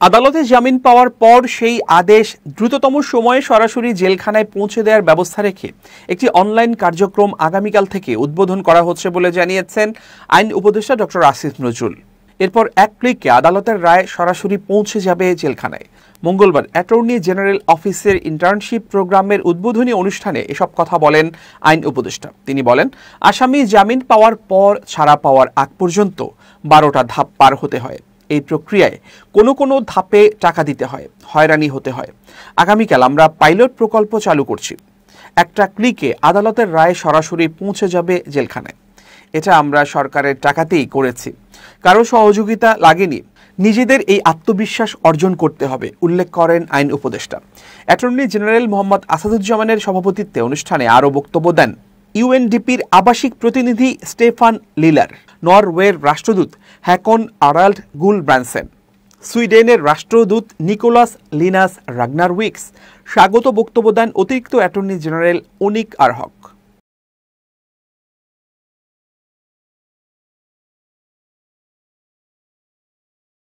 আদালতে জামিন পাওয়ার পর সেই আদেশ দ্রুততম সময়ে সরাসরি জেলখানায় পৌঁছে দেওয়ার ব্যবস্থা রেখে একটি অনলাইন কার্যক্রম আগামীকাল থেকে উদ্বোধন করা হচ্ছে বলে জানিয়েছেন আইন উপদেষ্টা ডক্টর আসিফ নজরুল। এরপর এক ক্লিকে আদালতের রায় সরাসরি পৌঁছে যাবে জেলখানায়। মঙ্গলবার অ্যাটর্নি জেনারেল অফিসের ইন্টার্নশিপ প্রোগ্রামের উদ্বোধনী অনুষ্ঠানে এসব কথা বলেন আইন উপদেষ্টা। তিনি বলেন, আসামি জামিন পাওয়ার পর ছাড়া পাওয়ার আগ পর্যন্ত 12টা ধাপ পার হতে হয়। এই প্রক্রিয়ায় কোনো কোনো ধাপে টাকা দিতে হয়, হয়রানি হতে হয়। আগামীকাল আমরা পাইলট প্রকল্প চালু করছি। একটা ক্লিকে আদালতের রায় সরাসরি পৌঁছে যাবে জেলখানায়। এটা আমরা সরকারের টাকাতেই করেছি, কারো সহযোগিতা লাগেনি। নিজেদের এই আত্মবিশ্বাস অর্জন করতে হবে, উল্লেখ করেন আইন উপদেষ্টা। অ্যাটর্নি জেনারেল মোহাম্মদ আসাদুজ্জামানের সভাপতিত্বে অনুষ্ঠানে আরও বক্তব্য দেন ইউএনডিপির আবাসিক প্রতিনিধি স্টেফান লিলার, নরওয়ের রাষ্ট্রদূত হ্যাকন আরাল্ড গুলব্রানসেন, সুইডেনের রাষ্ট্রদূত নিকোলাস লিনাস রাগনারউইক্স। স্বাগত বক্তব্য দেন অতিরিক্ত অ্যাটর্নি জেনারেল অনিক আরহক।